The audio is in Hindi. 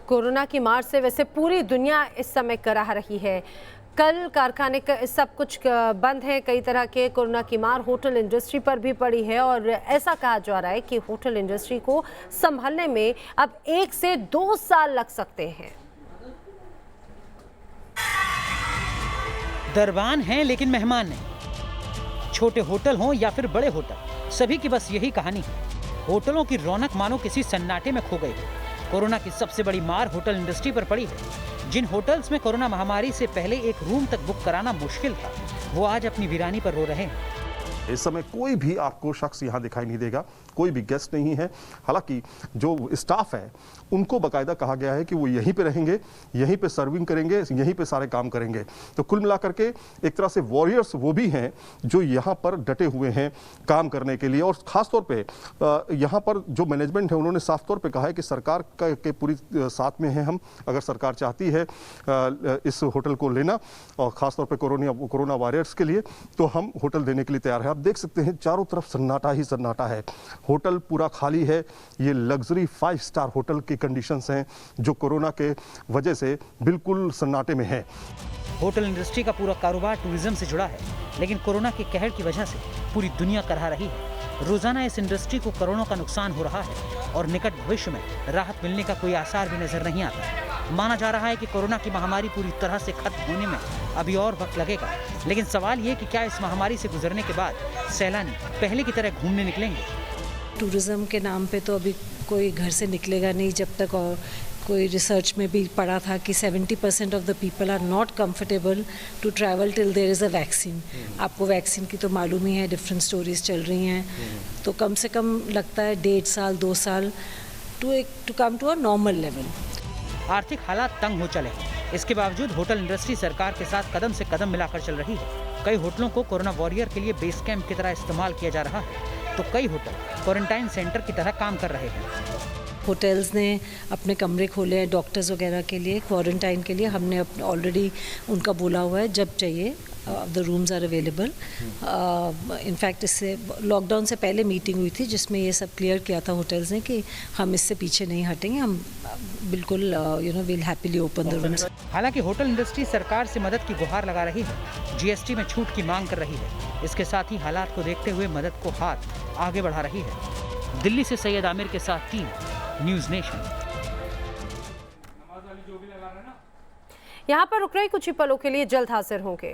कोरोना की मार से वैसे पूरी दुनिया इस समय कराह रही है। कल कारखाने का सब कुछ बंद है। कई तरह के कोरोना की मार होटल इंडस्ट्री पर भी पड़ी है और ऐसा कहा जा रहा है कि होटल इंडस्ट्री को संभालने में अब 1 से 2 साल लग सकते हैं। दरबान हैं लेकिन मेहमान नहीं। छोटे होटल हों या फिर बड़े होटल, सभी की बस यही कहानी है। होटलों की रौनक मानो किसी सन्नाटे में खो गई है। कोरोना की सबसे बड़ी मार होटल इंडस्ट्री पर पड़ी है। जिन होटल्स में कोरोना महामारी से पहले एक रूम तक बुक कराना मुश्किल था, वो आज अपनी वीरानी पर रो रहे हैं। इस समय कोई भी आपको शख्स यहाँ दिखाई नहीं देगा, कोई भी गेस्ट नहीं है। हालांकि जो स्टाफ है उनको बाकायदा कहा गया है कि वो यहीं पे रहेंगे, यहीं पे सर्विंग करेंगे, यहीं पे सारे काम करेंगे। तो कुल मिलाकर के एक तरह से वॉरियर्स वो भी हैं जो यहाँ पर डटे हुए हैं काम करने के लिए। और ख़ास तौर पे यहाँ पर जो मैनेजमेंट है उन्होंने साफ तौर पे कहा है कि सरकार के पूरी साथ में है हम। अगर सरकार चाहती है इस होटल को लेना और ख़ास तौर पर कोरोना वॉरियर्स के लिए, तो हम होटल देने के लिए तैयार है। आप देख सकते हैं चारों तरफ सन्नाटा ही सन्नाटा है, होटल पूरा खाली है। ये लग्जरी 5 स्टार होटल की कंडीशंस हैं जो कोरोना के वजह से बिल्कुल सन्नाटे में है। होटल इंडस्ट्री का पूरा कारोबार टूरिज्म से जुड़ा है, लेकिन कोरोना के कहर की वजह से पूरी दुनिया कराह रही है। रोजाना इस इंडस्ट्री को करोड़ों का नुकसान हो रहा है और निकट भविष्य में राहत मिलने का कोई आसार भी नजर नहीं आता। माना जा रहा है कि कोरोना की महामारी पूरी तरह से खत्म होने में अभी और वक्त लगेगा, लेकिन सवाल ये कि क्या इस महामारी से गुजरने के बाद सैलानी पहले की तरह घूमने निकलेंगे। टूरिज़्म के नाम पे तो अभी कोई घर से निकलेगा नहीं जब तक, और कोई रिसर्च में भी पढ़ा था कि 70% of the people are not comfortable to travel till there is a vaccine. आपको वैक्सीन की तो मालूम ही है, डिफरेंट स्टोरीज चल रही हैं। तो कम से कम लगता है 1.5 साल 2 साल to come to a normal level. आर्थिक हालात तंग हो चले हैं, इसके बावजूद होटल इंडस्ट्री सरकार के साथ कदम से कदम मिलाकर चल रही है। कई होटलों को कोरोना वॉरियर के लिए बेस कैंप की तरह इस्तेमाल किया जा रहा है, तो कई होटल क्वारंटाइन सेंटर की तरह काम कर रहे हैं। होटल्स ने अपने कमरे खोले हैं डॉक्टर्स वगैरह के लिए, क्वारंटाइन के लिए। हमने ऑलरेडी उनका बोला हुआ है जब चाहिए the rooms are available. In fact इससे लॉकडाउन से पहले मीटिंग हुई थी जिसमें ये सब क्लियर किया था होटल्स ने कि हम इससे पीछे नहीं हटेंगे, हम बिल्कुल will happily open the rooms. हालांकि होटल इंडस्ट्री सरकार से मदद की गुहार लगा रही है, जीएसटी में छूट की मांग कर रही है। इसके साथ ही हालात को देखते हुए मदद को हाथ आगे बढ़ा रही है। दिल्ली से सैयद आमिर के साथ टीम न्यूज़ नेशन। यहाँ पर रुक रही कुछ ही पलों के लिए, जल्द हाजिर होंगे।